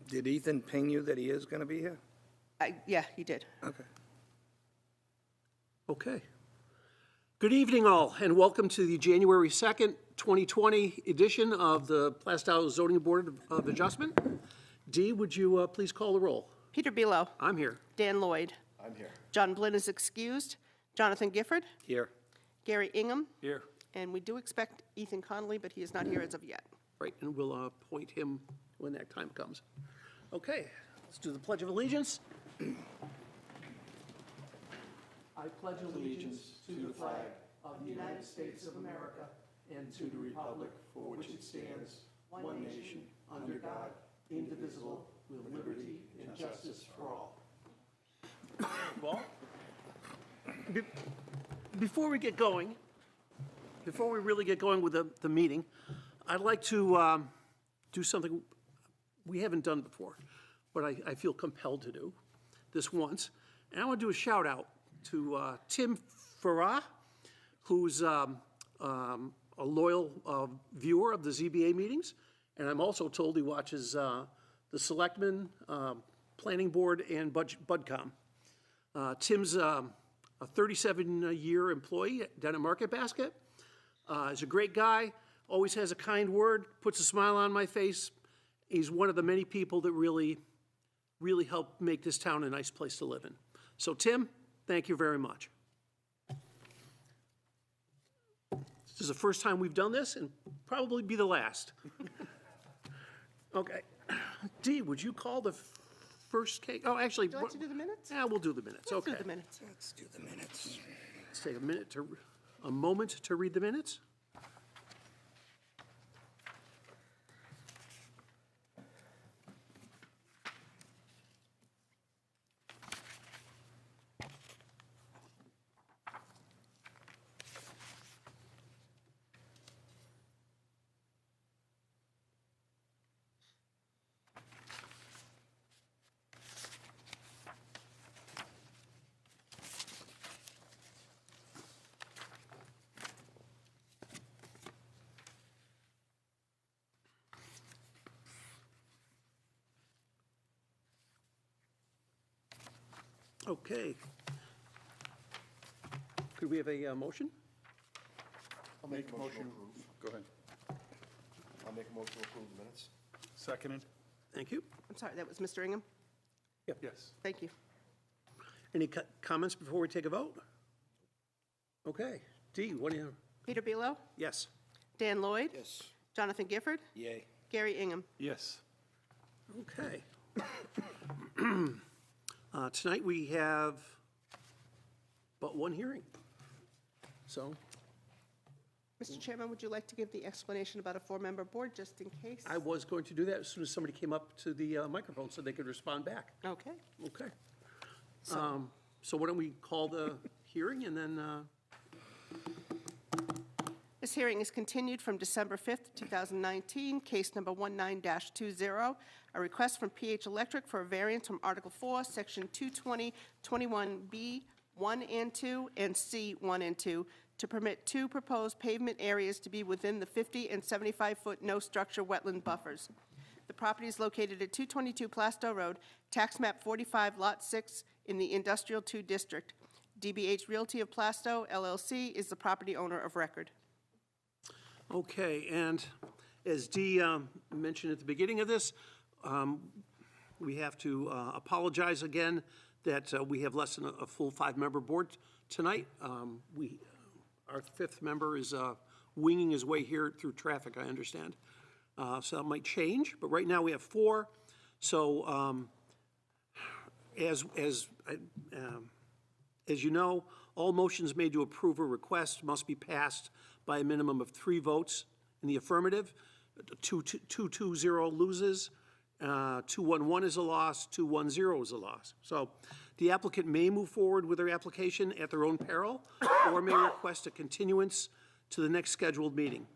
Did Ethan ping you that he is going to be here? Yeah, he did. Okay. Okay. Good evening, all, and welcome to the January 2nd, 2020 edition of the Plaistow Zoning Board of Adjustment. Dee, would you please call the roll? Peter Below. I'm here. Dan Lloyd. I'm here. John Blinn is excused. Jonathan Gifford. Here. Gary Ingham. Here. And we do expect Ethan Connolly, but he is not here as of yet. Right, and we'll appoint him when that time comes. Okay, let's do the Pledge of Allegiance. I pledge allegiance to the flag of the United States of America and to the republic for which it stands, one nation, under God, indivisible, with liberty and justice for all. Well, before we get going, before we really get going with the meeting, I'd like to do something we haven't done before, but I feel compelled to do this once. And I want to do a shout out to Tim Farah, who's a loyal viewer of the ZBA meetings. And I'm also told he watches the Selectmen, Planning Board, and BudCom. Tim's a 37-year employee down at Market Basket. He's a great guy, always has a kind word, puts a smile on my face. He's one of the many people that really help make this town a nice place to live in. So, Tim, thank you very much. This is the first time we've done this and probably be the last. Okay. Dee, would you call the first case? Oh, actually. Would you like to do the minutes? Yeah, we'll do the minutes. Let's Okay. do the minutes. Let's do the minutes. Let's take a moment to read the minutes. Okay. Could we have a motion? I'll make a motion. Go ahead. I'll make a motion to approve the minutes. Seconded? Thank you. I'm sorry, that was Mr. Ingham? Yes. Thank you. Any comments before we take a vote? Okay. Dee, what do you have? Peter Below. Yes. Dan Lloyd. Yes. Jonathan Gifford. Yay. Gary Ingham. Yes. Okay. Tonight we have but one hearing. So Mr. Chairman, would you like to give the explanation about a four-member board, just in case? I was going to do that as soon as somebody came up to the microphone so they could respond back. Okay. Okay. So why don't we call the hearing and then, This hearing is continued from December 5th, 2019, case number 19-20, a request from PH Electric for a variance from Article 4, Section 220-21B, 1 and 2, and C, 1 and 2, to permit two proposed pavement areas to be within the 50 and 75-foot no-structure wetland buffers. The property is located at 222 Plaistow Road, tax map 45, lot 6, in the Industrial 2 District. DBH Realty of Plaistow, LLC, is the property owner of record. okay, and as Dee mentioned at the beginning of this, we have to apologize again that we have less than a full five-member board tonight. Our fifth member is winging his way here through traffic, I understand. So that might change, but right now we have four. So as you know, all motions made to approve a request must be passed by a minimum of 3 votes in the affirmative. 220 loses, 211 is a loss, 210 is a loss. So the applicant may move forward with their application at their own peril or may request a continuance to the next scheduled meeting.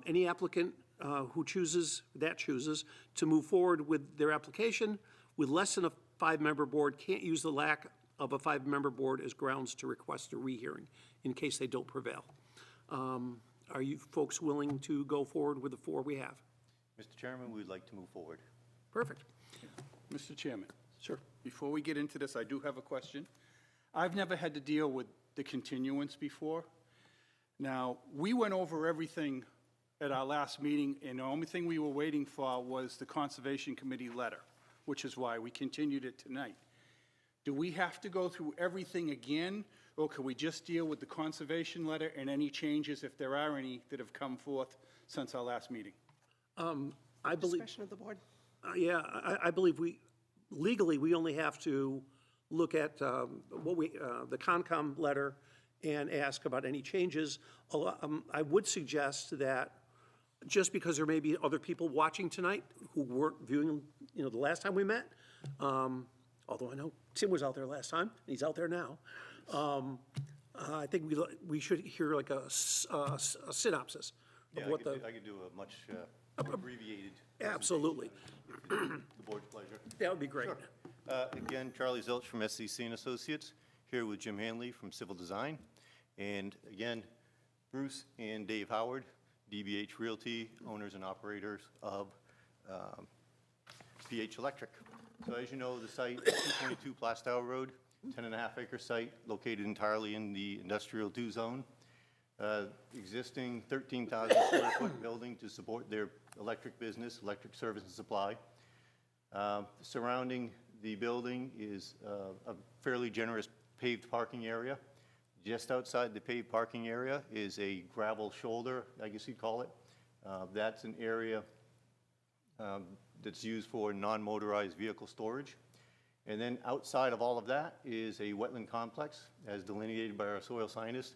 Any applicant who chooses to move forward with their application with less than a 5-member board can't use the lack of a 5-member board as grounds to request a rehearing in case they don't prevail. Are you folks willing to go forward with the 4 we have? Mr. Chairman, we'd like to move forward. Perfect. Mr. Chairman, Sure. before we get into this, I do have a question. I've never had to deal with the continuance before. Now, we went over everything at our last meeting, and the only thing we were waiting for was the Conservation Committee letter, which is why we continued it tonight. Do we have to go through everything again, or can we just deal with the conservation letter and any changes, if there are any, that have come forth since our last meeting? I believe, Discretion of the board. yeah, I believe legally, we only have to look at the Concom letter and ask about any changes. I would suggest that, just because there may be other people watching tonight who weren't viewing, the last time we met, although I know Tim was out there last time, and he's out there now, I think we should hear like a synopsis of what the... I could do a much more abbreviated. Absolutely. The board's pleasure. That would be great. Sure. Again, Charlie Zilch from SCC and Associates, here with Jim Hanley from Civil Design. And again, Bruce and Dave Howard, DBH Realty, owners and operators of PH Electric. So as you know, the site, 222 Plaistow Road, 10.5-acre site located entirely in the Industrial 2 zone. Existing 13,000 square foot building to support their electric business, electric service and supply. Surrounding the building is a fairly generous paved parking area. Just outside the paved parking area is a gravel shoulder, I guess you'd call it. That's an area that's used for non-motorized vehicle storage. And then outside of all of that is a wetland complex, as delineated by our soil scientists.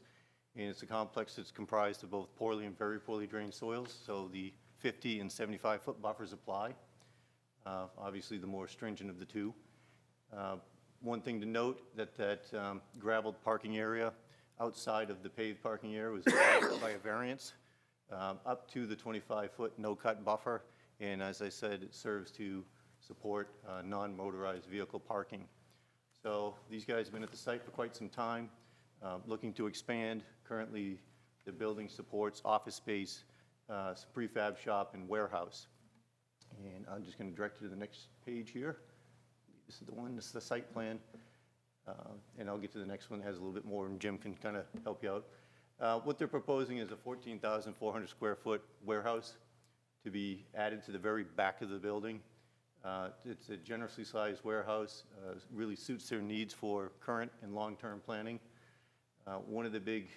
And it's a complex that's comprised of both poorly and very poorly drained soils, so the 50 and 75-foot buffers apply. Obviously, the more stringent of the two. One thing to note, that graveled parking area outside of the paved parking area was allowed by a variance up to the 25-foot no-cut buffer. And as I said, it serves to support non-motorized vehicle parking. So these guys have been at the site for quite some time, looking to expand. Currently, the building supports office space, some prefab shop, and warehouse. And I'm just going to direct you to the next page here. This is the one, this is the site plan. And I'll get to the next one that has a little bit more, and Jim can kind of help you out. What they're proposing is a 14,400 square foot warehouse to be added to the very back of the building. It's a generously sized warehouse, really suits their needs for current and long-term planning. One of the big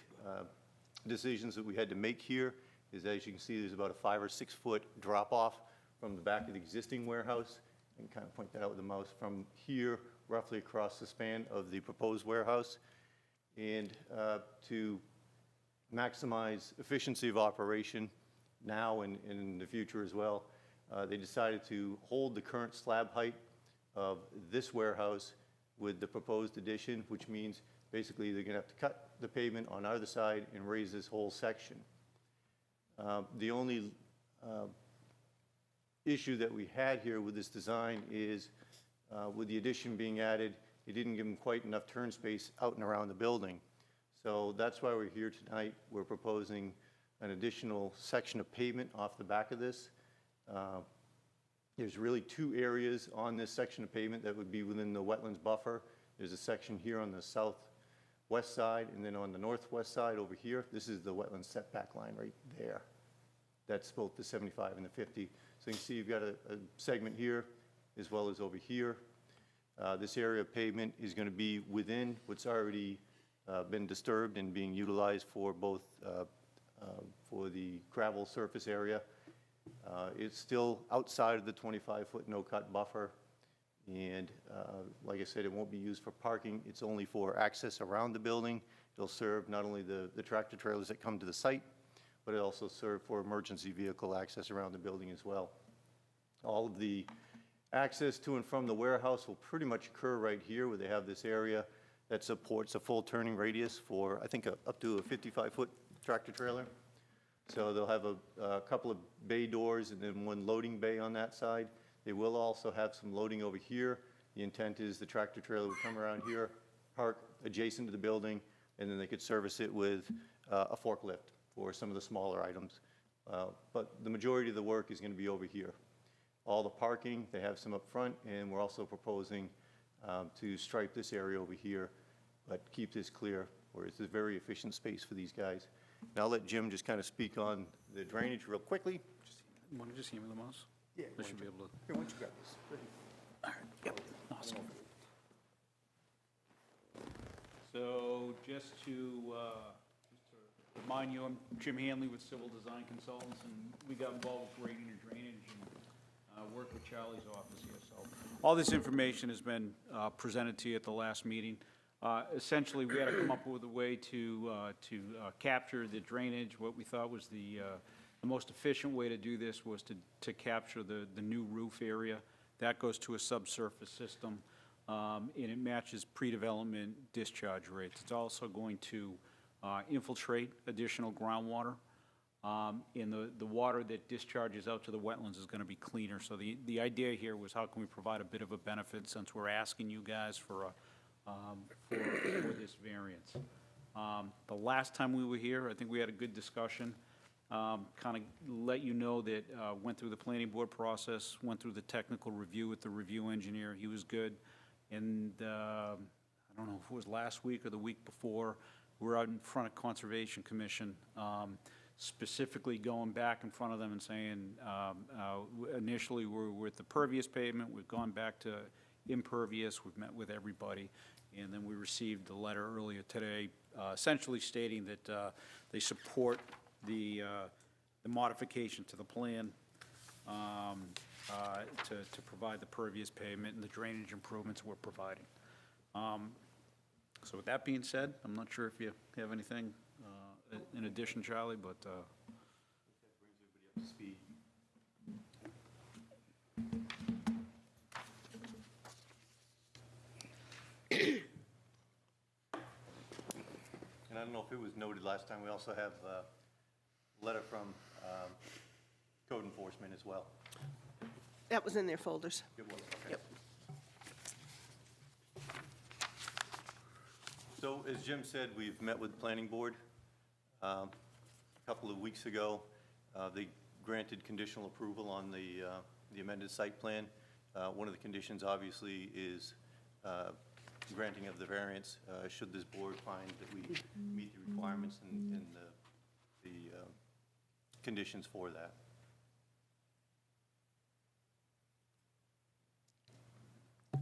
decisions that we had to make here is, as you can see, there's about a 5 or 6 foot drop off from the back of the existing warehouse, and kind of point that out with the mouse, from here roughly across the span of the proposed warehouse. And to maximize efficiency of operation now and in the future as well, they decided to hold the current slab height of this warehouse with the proposed addition, which means basically they're going to have to cut the pavement on either side and raise this whole section. The only issue that we had here with this design is with the addition being added, it didn't give them quite enough turn space out and around the building. So that's why we're here tonight. We're proposing an additional section of pavement off the back of this. There's really 2 areas on this section of pavement that would be within the wetlands buffer. There's a section here on the southwest side, and then on the northwest side over here, this is the wetland setback line right there. That's both the 75 and the 50. So you can see you've got a segment here as well as over here. This area of pavement is going to be within what's already been disturbed and being utilized for both for the gravel surface area. It's still outside of the 25-foot no-cut buffer, and like I said, it won't be used for parking. It's only for access around the building. It'll serve not only the tractor trailers that come to the site, but it also serve for emergency vehicle access around the building as well. All of the access to and from the warehouse will pretty much occur right here, where they have this area that supports a full turning radius for, I think, up to a 55-foot tractor trailer. So they'll have a couple of bay doors and then one loading bay on that side. They will also have some loading over here. The intent is the tractor trailer would come around here, park adjacent to the building, and then they could service it with a forklift for some of the smaller items. But the majority of the work is going to be over here. all the parking. They have some up front, and we're also proposing to stripe this area over here, but keep this clear, where it's a very efficient space for these guys. Now I'll let Jim just kind of speak on the drainage real quickly. Want to just hand me the mouse? Yeah. I should be able to. Here, why don't you grab this? Awesome. So just to remind you, I'm Jim Hanley with Civil Design Consultants, and we got involved with grading and drainage and worked with Charlie's office here. So all this information has been presented to you at the last meeting. Essentially, we had to come up with a way to capture the drainage. What we thought was the most efficient way to do this was to capture the new roof area. That goes to a subsurface system, and it matches pre-development discharge rates. It's also going to infiltrate additional groundwater, and the water that discharges out to the wetlands is going to be cleaner. So the idea here was, how can we provide a bit of a benefit, since we're asking you guys for this variance. The last time we were here, I think we had a good discussion. Kind of let you know that went through the planning board process, went through the technical review with the review engineer. He was good. And I don't know if it was last week or the week before, we were out in front of Conservation Commission, specifically going back in front of them and saying, initially we were with the pervious pavement, we've gone back to impervious, we've met with everybody, and then we received a letter earlier today essentially stating that they support the modification to the plan to provide the pervious pavement and the drainage improvements we're providing. So with that being said, I'm not sure if you have anything in addition, Charlie, but Speed. And I don't know if it was noted last time, we also have a letter from code enforcement as well. That was in their folders. It was, okay. Yep. So as Jim said, we've met with the planning board a couple of weeks ago. They granted conditional approval on the amended site plan. One of the conditions, obviously, is granting of the variance, should this board find that we meet the requirements and the conditions for that.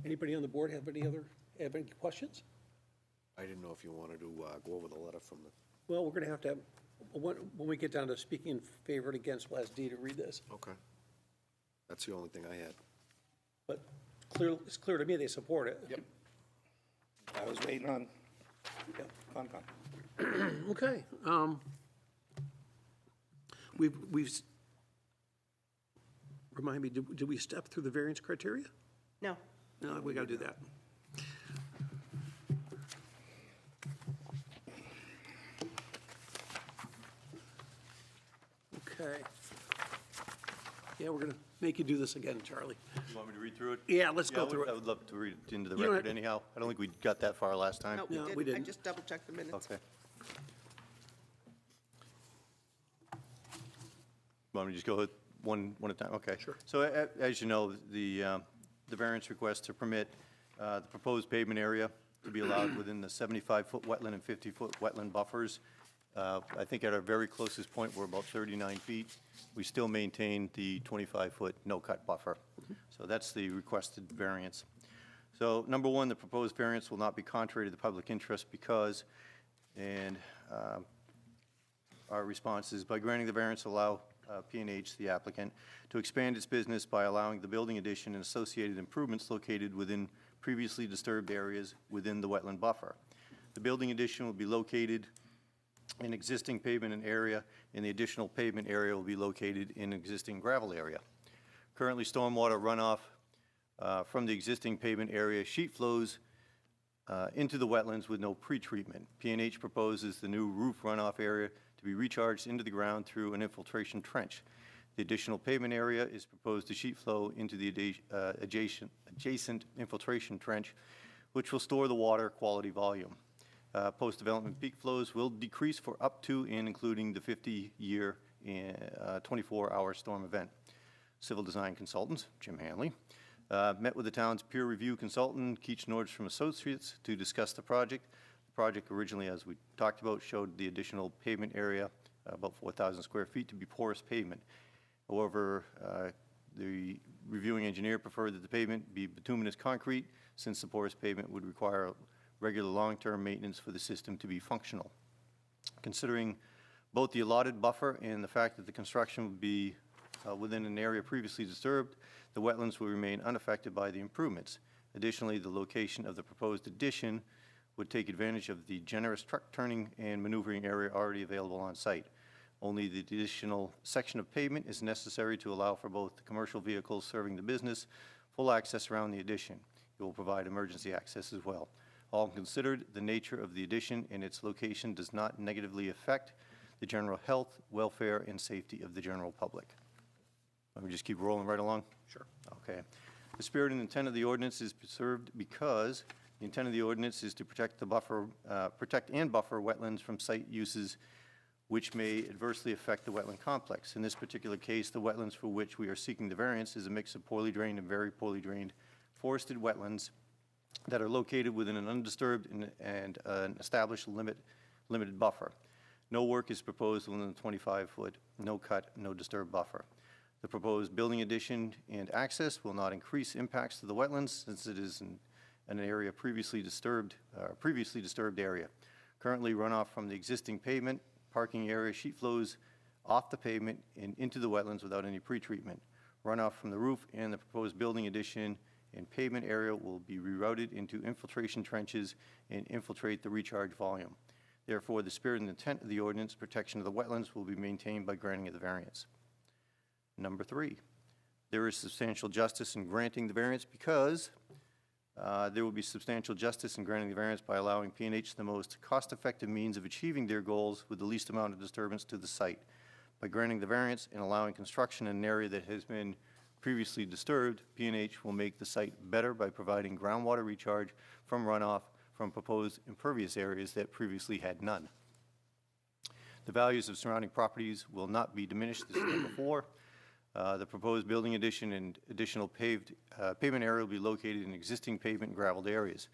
Anybody on the board have any questions? I didn't know if you wanted to go over the letter from the, Well, we're going to have, when we get down to speaking in favor and against, we'll ask Dee to read this. okay. That's the only thing I had. But it's clear to me they support it. Yep. I was waiting on Yep. Concom. Okay. We've, remind me, did we step through the variance criteria? No. No, we got to do that. Okay. Yeah, we're going to make you do this again, Charlie. You want me to read through it? Yeah, let's go through I it. would love to read it into the You don't record have- anyhow. I don't think we got that far last time. No, No, we we didn't. I didn't. just double-checked the minutes. Okay. Want me to just go with one at a time? Okay. Sure. So as you know, the variance request to permit the proposed pavement area to be allowed within the 75-foot wetland and 50-foot wetland buffers. I think at our very closest point, we're about 39 feet. We still maintain the 25-foot no-cut buffer. So that's the requested variance. So number one, the proposed variance will not be contrary to the public interest because, and our response is, by granting the variance, allow P&H, the applicant, to expand its business by allowing the building addition and associated improvements located within previously disturbed areas within the wetland buffer. The building addition will be located in existing pavement and area, and the additional pavement area will be located in existing gravel area. Currently, stormwater runoff from the existing pavement area sheet flows into the wetlands with no pretreatment. P&H proposes the new roof runoff area to be recharged into the ground through an infiltration trench. The additional pavement area is proposed to sheet flow into the adjacent infiltration trench, which will store the water quality volume. Post-development peak flows will decrease for up to and including the 50-year 24-hour storm event. Civil Design Consultants, Jim Hanley, met with the town's peer review consultant, Keach Nordstrom Associates, to discuss the project. The project originally, as we talked about, showed the additional pavement area, about 4,000 square feet, to be porous pavement. However, the reviewing engineer preferred that the pavement be bituminous concrete, since the porous pavement would require regular long-term maintenance for the system to be functional. Considering both the allotted buffer and the fact that the construction would be within an area previously disturbed, the wetlands will remain unaffected by the improvements. Additionally, the location of the proposed addition would take advantage of the generous truck turning and maneuvering area already available on site. Only the additional section of pavement is necessary to allow for both the commercial vehicles serving the business full access around the addition. It will provide emergency access as well. All considered, the nature of the addition and its location does not negatively affect the general health, welfare, and safety of the general public. Let me just keep rolling right along? Sure. Okay. The spirit and intent of the ordinance is preserved because the intent of the ordinance is to protect and buffer wetlands from site uses which may adversely affect the wetland complex. In this particular case, the wetlands for which we are seeking the variance is a mix of poorly drained and very poorly drained forested wetlands that are located within an undisturbed and an established limited buffer. No work is proposed within the 25-foot, no cut, no disturb buffer. The proposed building addition and access will not increase impacts to the wetlands, since it is an area previously disturbed area. Currently, runoff from the existing pavement, parking area, sheet flows off the pavement and into the wetlands without any pretreatment. Runoff from the roof and the proposed building addition and pavement area will be rerouted into infiltration trenches and infiltrate the recharge volume. Therefore, the spirit and intent of the ordinance, protection of the wetlands, will be maintained by granting of the variance. Number 3, there is substantial justice in granting the variance because there will be substantial justice in granting the variance by allowing P&H the most cost-effective means of achieving their goals with the least amount of disturbance to the site. By granting the variance and allowing construction in an area that has been previously disturbed, P&H will make the site better by providing groundwater recharge from runoff from proposed impervious areas that previously had none. The values of surrounding properties will not be diminished. This is number 4. The proposed building addition and additional pavement area will be located in existing pavement and graveled areas.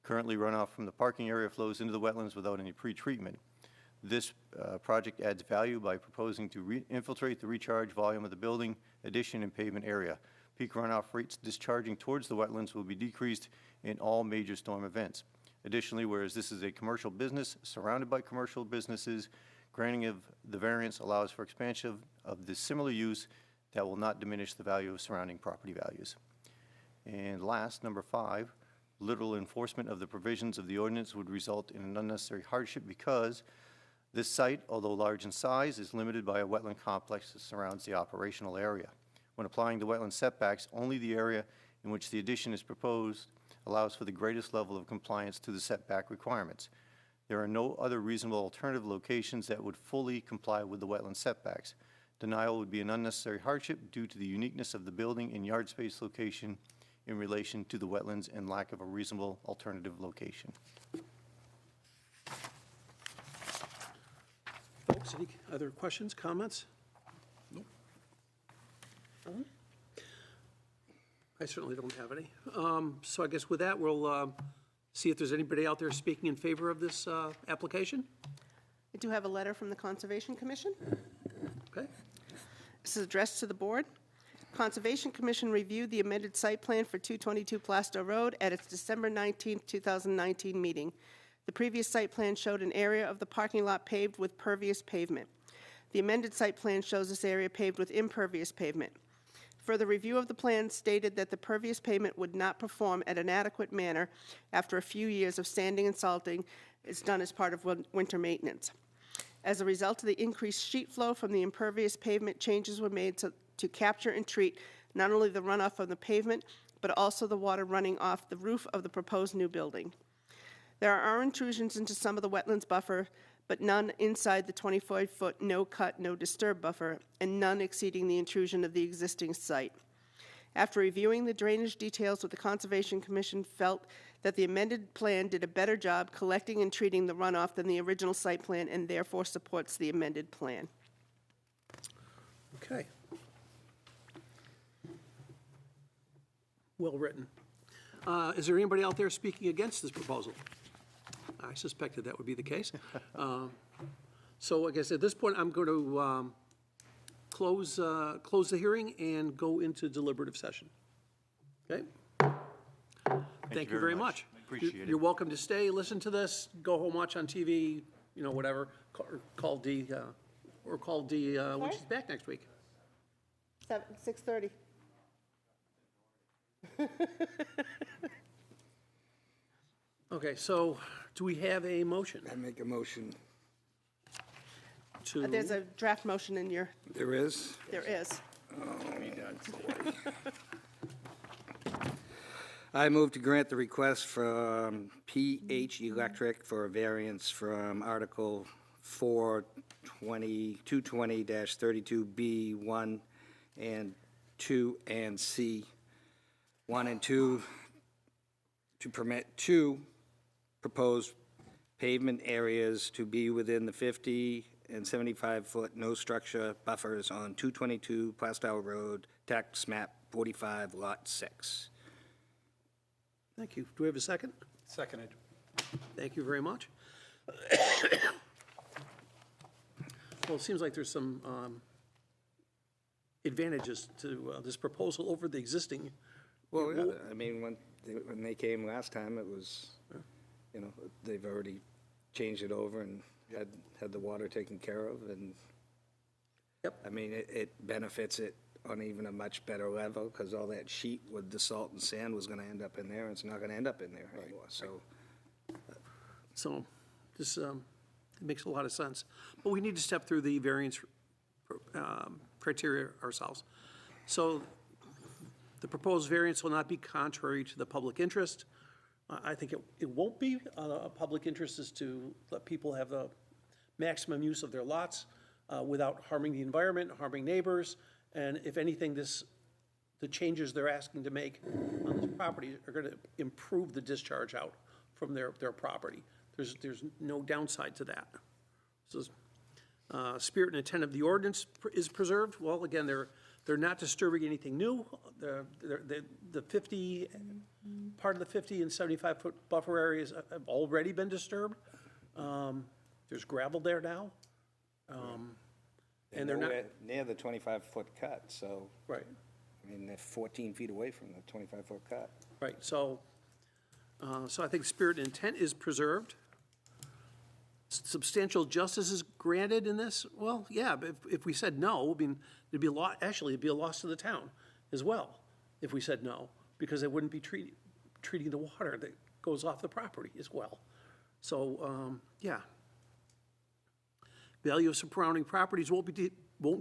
Currently, runoff from the parking area flows into the wetlands without any pretreatment. This project adds value by proposing to infiltrate the recharge volume of the building addition and pavement area. Peak runoff rates discharging towards the wetlands will be decreased in all major storm events. Additionally, whereas this is a commercial business surrounded by commercial businesses, granting of the variance allows for expansion of the similar use that will not diminish the value of surrounding property values. And last, number 5, literal enforcement of the provisions of the ordinance would result in an unnecessary hardship because this site, although large in size, is limited by a wetland complex that surrounds the operational area. When applying the wetland setbacks, only the area in which the addition is proposed allows for the greatest level of compliance to the setback requirements. There are no other reasonable alternative locations that would fully comply with the wetland setbacks. Denial would be an unnecessary hardship due to the uniqueness of the building and yard space location in relation to the wetlands and lack of a reasonable alternative location. Folks, any other questions, comments? Nope. I certainly don't have any. So I guess with that, we'll see if there's anybody out there speaking in favor of this application. I do have a letter from the Conservation Commission. Okay. This is addressed to the board. Conservation Commission reviewed the amended site plan for 222 Plaistow Road at its December 19, 2019 meeting. The previous site plan showed an area of the parking lot paved with pervious pavement. The amended site plan shows this area paved with impervious pavement. Further review of the plan stated that the pervious pavement would not perform at an adequate manner after a few years of sanding and salting is done as part of winter maintenance. As a result of the increased sheet flow from the impervious pavement, changes were made to capture and treat not only the runoff from the pavement, but also the water running off the roof of the proposed new building. There are intrusions into some of the wetlands buffer, but none inside the 25-foot no-cut, no-disturb buffer, and none exceeding the intrusion of the existing site. After reviewing the drainage details with the Conservation Commission, felt that the amended plan did a better job collecting and treating the runoff than the original site plan, and therefore supports the amended plan. Okay. well-written. Is there anybody out there speaking against this proposal? I suspected that would be the case. So I guess at this point, I'm going to close the hearing and go into deliberative session. Okay? Thank you very much. Appreciate it. You're welcome to stay, listen to this, go home, watch on TV, you know, whatever. Call Dee, when she's back next week. 6:30. Okay, so do we have a motion I make a motion. to? There's a draft motion in your, There is? there is. I move to grant the request from PH Electric for a variance from Article 220-32B 1 and 2 and C 1 and 2 to permit 2 proposed pavement areas to be within the 50 and 75-foot no structure buffers on 222 Plaistow Road, tax map 45, lot 6. Thank you. Do we have a second? Seconded. Thank you very much. Well, it seems like there's some advantages to this proposal over the existing. Well, yeah, I mean, when they came last time, it was, you know, they've already changed it over and had the water taken care of, and, Yep. I mean, it benefits it on even a much better level, because all that sheet with the salt and sand was gonna end up in there, and it's not gonna end up in there anymore, so. So this makes a lot of sense. But we need to step through the variance criteria ourselves. So the proposed variance will not be contrary to the public interest. I think it won't be. A public interest is to let people have the maximum use of their lots without harming the environment, harming neighbors. And if anything, the changes they're asking to make on this property are going to improve the discharge out from their property. There's no downside to that. So, spirit and intent of the ordinance is preserved. Well, again, they're not disturbing anything new. The 50, part of the 50 and 75-foot buffer areas have already been disturbed. There's gravel there now. And they're not. nowhere near the 25-foot cut, so, Right, I mean, they're 14 feet away from the 25-foot cut. right. So I think spirit and intent is preserved. Substantial justice is granted in this? Well, yeah, but if we said no, I mean, it'd be a lot, actually, it'd be a loss to the town as well, if we said no, because they wouldn't be treating the water that goes off the property as well. So, yeah. Value of surrounding properties won't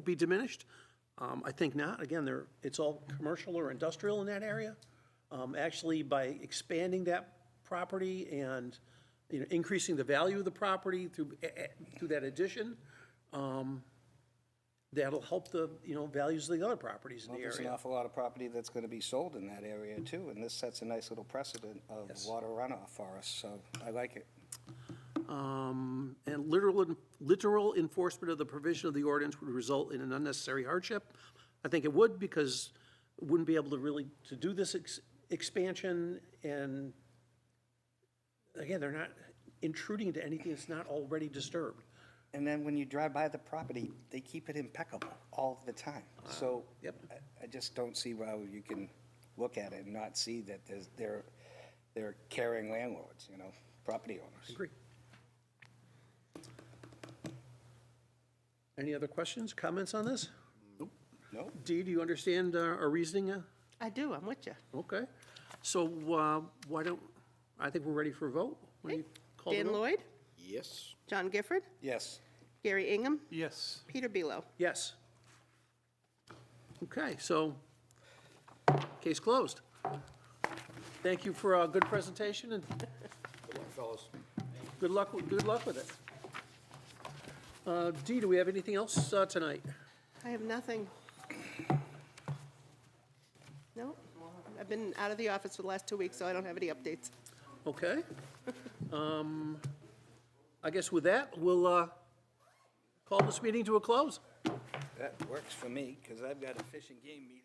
be diminished. I think not. Again, it's all commercial or industrial in that area. Actually, by expanding that property and, you know, increasing the value of the property through that addition, that'll help the, you know, values of the other properties in Well, the there's an area. awful lot of property that's gonna be sold in that area too, and this sets a nice little precedent of Yes. water runoff for us, so I like it. And literal enforcement of the provision of the ordinance would result in an unnecessary hardship. I think it would, because it wouldn't be able to really, to do this expansion, and again, they're not intruding into anything that's not already disturbed. And then when you drive by the property, they keep it impeccable all the time. So Yep. I just don't see how you can look at it and not see that they're caring landlords, you know, property owners. Agree. Any other questions, comments on this? No? Dee, do you understand our reasoning? I do, I'm with you. Okay. So why don't, I think we're ready for a vote. When you call the Dan vote? Lloyd, Yes. John Gifford, Yes. Gary Ingham, Yes. Peter Bealow. Yes. Okay, so, case closed. Thank you for a good presentation, and Good luck, fellas. good luck with it. Dee, do we have anything else tonight? I have nothing. No, I've been out of the office for the last 2 weeks, so I don't have any updates. Okay. I guess with that, we'll call this meeting to a close. That works for me, because I've got a fish and game meeting.